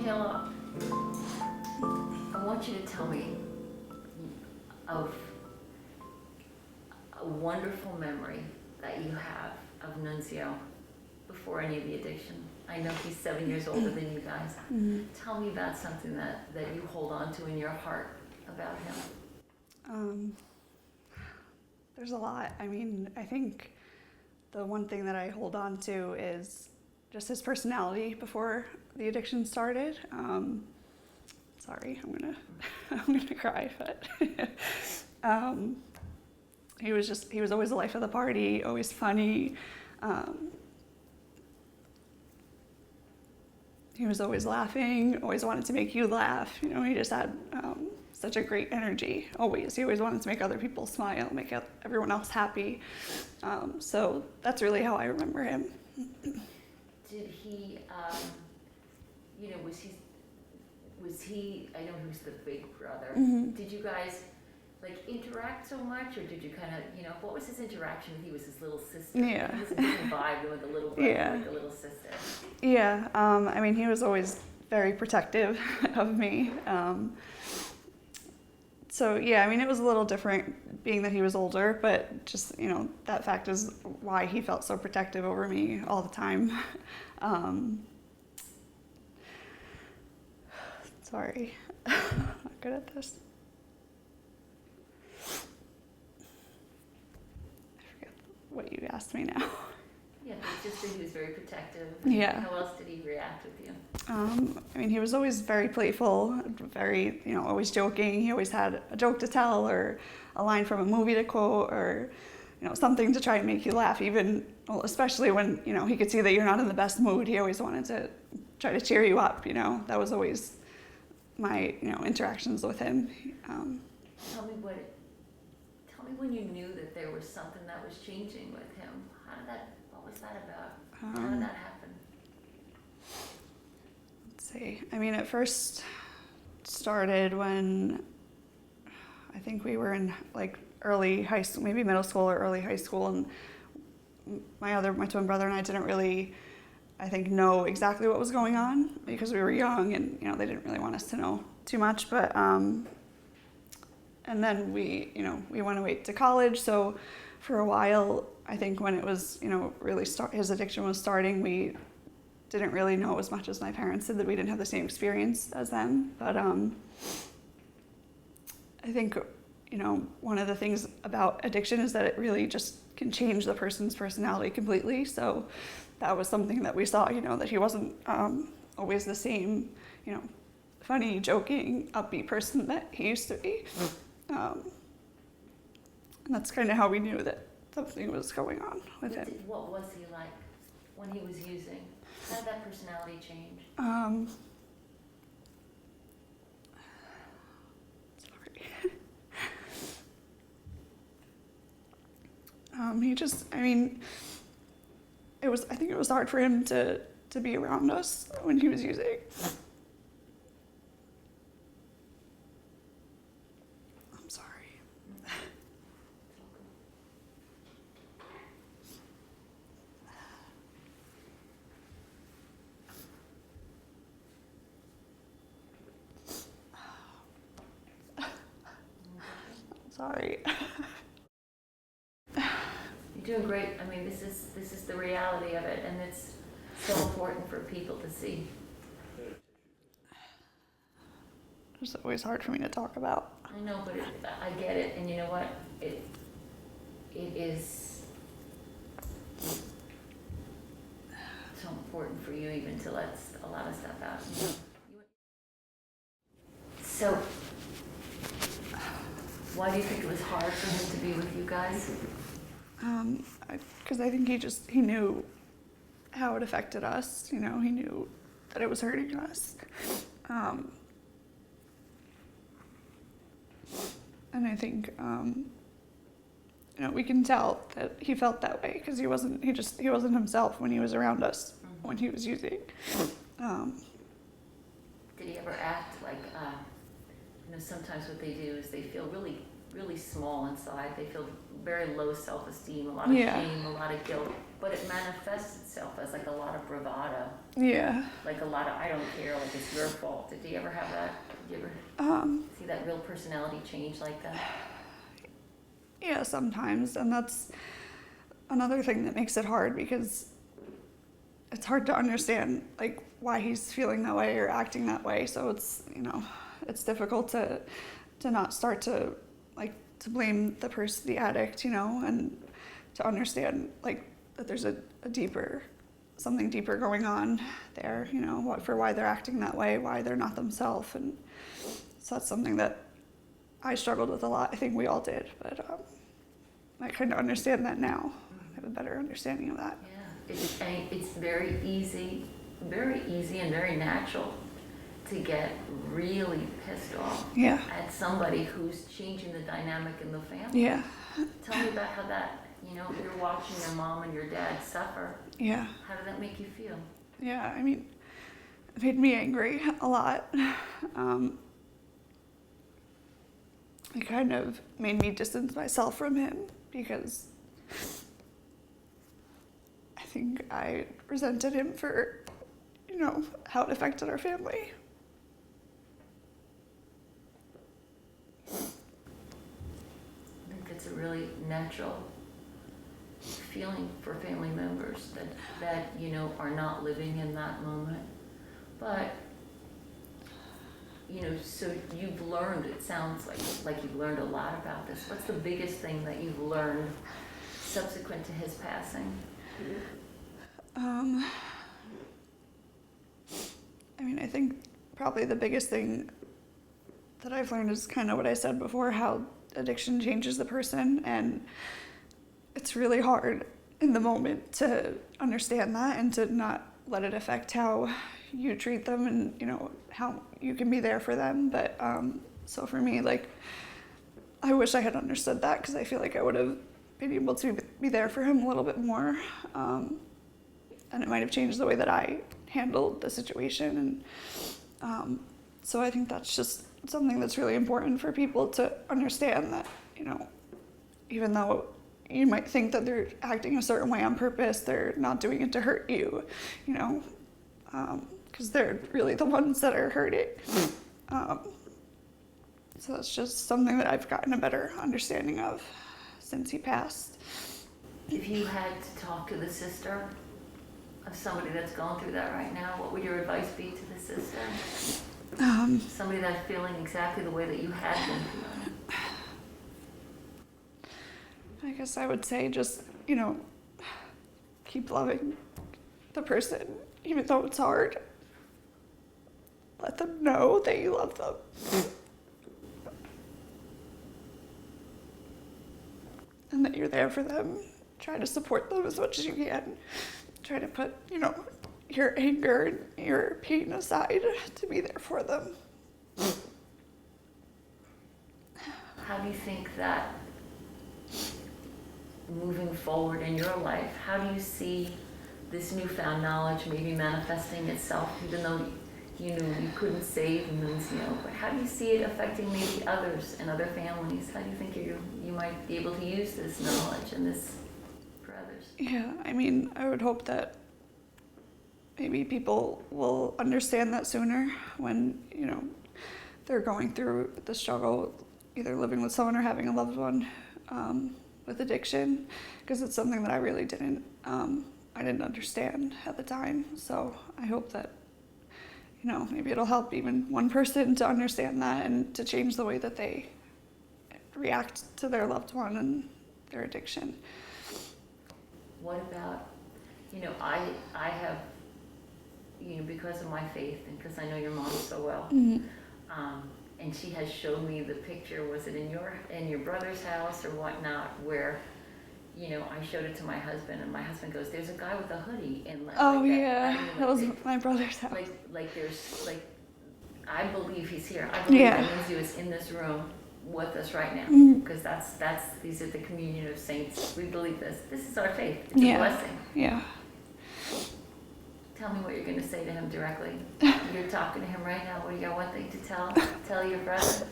Michela, I want you to tell me of a wonderful memory that you have of Nunzio before any of the addiction. I know he's 7 years older than you guys. Mm-hmm. Tell me about something that you hold on to in your heart about him. There's a lot. I mean, I think the one thing that I hold on to is just his personality before the addiction started. Sorry, I'm gonna cry, but he was always the life of the party, always funny. He was always laughing, always wanted to make you laugh. You know, he just had such a great energy, always. He always wanted to make other people smile, make everyone else happy. So that's really how I remember him. Did he, was he, I know he was the big brother. Mm-hmm. Did you guys interact so much, or did you kind of, what was his interaction with you? Was his little sister? Yeah. He was a different vibe with the little brother, Yeah. like the little sister. Yeah, I mean, he was always very protective of me. So yeah, I mean, it was a little different being that he was older, but just, that fact is why he felt so protective over me all the time. Sorry, I'm not good at this. I forget what you asked me now. Yeah, but just that he was very protective. Yeah. How else did he react with you? I mean, he was always very playful, very, always joking. He always had a joke to tell or a line from a movie to quote or, something to try and make you laugh, even, well, especially when, he could see that you're not in the best mood. He always wanted to try to cheer you up, That was always my, interactions with him. Tell me when you knew that there was something that was changing with him. What was that about? How did that happen? Let's see. I mean, it first started when I think we were in early high school, maybe middle school or early high school, and my twin brother and I didn't really, I think, know exactly what was going on because we were young and, they didn't really want us to know too much. But, and then we went away to college. So for a while, I think when it was, really his addiction was starting, we didn't really know as much as my parents did, that we didn't have the same experience as them. But I think, one of the things about addiction is that it really just can change the person's personality completely. So that was something that we saw, that he wasn't always the same, funny, joking, upbeat person that he used to be. And that's kind of how we knew that something was going on with him. What was he like when he was using? How did that personality change? He just, I mean, I think it was hard for him to be around us when he was using. I'm sorry. Sorry. You're doing great. I mean, this is the reality of it, and it's so important for people to see. It's always hard for me to talk about. I know, but I get it, and you know what? It is so important for you even to let a lot of stuff out. So, why do you think it was hard for him to be with you guys? Because I think he knew how it affected us. He knew that it was hurting us. And I think, we can tell that he felt that way because he wasn't himself when he was around us, when he was using. Did he ever act like, sometimes what they do is they feel really, really small inside. They feel very low self-esteem, a lot of shame, a lot of guilt. but it manifests itself as like a lot of bravado, Yeah. like a lot of I don't care, like it's your fault. Did you ever have that? Did you ever see that real personality change like that? Yeah, sometimes, and that's another thing that makes it hard, because it's hard to understand like why he's feeling that way or acting that way. So it's, you know, it's difficult to not start to like to blame the addict, you know, and to understand like that there's a deeper, something deeper going on there, you know, why they're acting that way, why they're not themselves. And so that's something that I struggled with a lot. I think we all did, but I kind of understand that now. I have a better understanding of that. Yeah, it's very easy and very natural to get really pissed off at somebody who's changing the dynamic in the family. Yeah. Tell me about how that, you know, you're watching your mom and your dad suffer. Yeah. How did that make you feel? Yeah, I mean, it made me angry a lot. It kind of made me distance myself from him, because I think I resented him for, you know, how it affected our family. I think it's a really natural feeling for family members that you know are not living in that moment. But you know, so you've learned, it sounds like you've learned a lot about this. What's the biggest thing that you've learned subsequent to his passing? I mean, I think probably the biggest thing that I've learned is kind of what I said before, how addiction changes the person, and it's really hard in the moment to understand that and to not let it affect how you treat them and, you know, how you can be there for them. But so for me, like, I wish I had understood that, because I feel like I would have been able to be there for him a little bit more, and it might have changed the way that I handled the situation. And so I think that's just something that's really important for people to understand, that, you know, even though you might think that they're acting a certain way on purpose, they're not doing it to hurt you, you know, because they're really the ones that are hurting. So that's just something that I've gotten a better understanding of since he passed. If you had to talk to the sister of somebody that's going through that right now, what would your advice be to the sister? Somebody that's feeling exactly the way that you had been feeling. I guess I would say just, you know, keep loving the person, even though it's hard. Let them know that you love them. And that you're there for them. Try to support them as much as you can. Try to put, you know, your anger and your pain aside to be there for them. How do you think that moving forward in your life, how do you see this newfound knowledge maybe manifesting itself, even though you knew you couldn't save Nunzio, but how do you see it affecting maybe others and other families? How do you think you might be able to use this knowledge and this for others? Yeah, I mean, I would hope that maybe people will understand that sooner when, you know, they're going through the struggle, either living with someone or having a loved one with addiction, because it's something that I really didn't understand at the time. So I hope that, you know, maybe it'll help even one person to understand that and to change the way that they react to their loved one and their addiction. What about, you know, I have, you know, because of my faith and because I know your mom so well, and she has showed me the picture, was it in your brother's house or whatnot, where, you know, I showed it to my husband, and my husband goes, "There's a guy with a hoodie in like oh that." Yeah, I mean, like, that was my brother's house. Like there's like, I believe he's here. I believe Yeah. that Nunzio is in this room with us right now, because that's these are the communion of saints. We believe this. This is our faith. It's a blessing. Yeah. Tell me what you're going to say to him directly. You're talking to him right now. What do you got one thing to tell your brother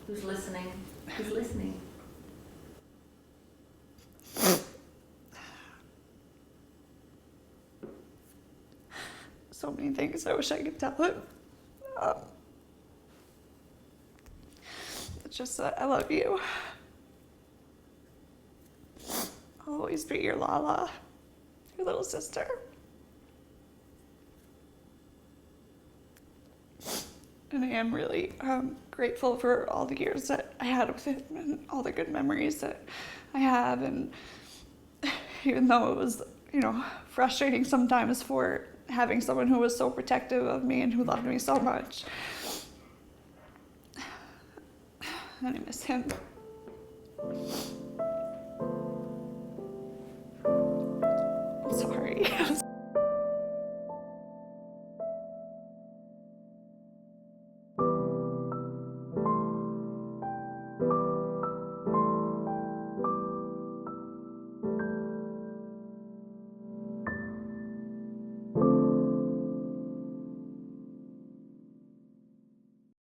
who's listening? Who's listening? so many things I wish I could tell him. It's just that I love you. I'll always be your Lala, your little sister. And I am really grateful for all the years that I had with him and all the good memories that I have. And even though it was, frustrating sometimes for having someone who was so protective of me and who loved me so much, and I miss him. I'm sorry.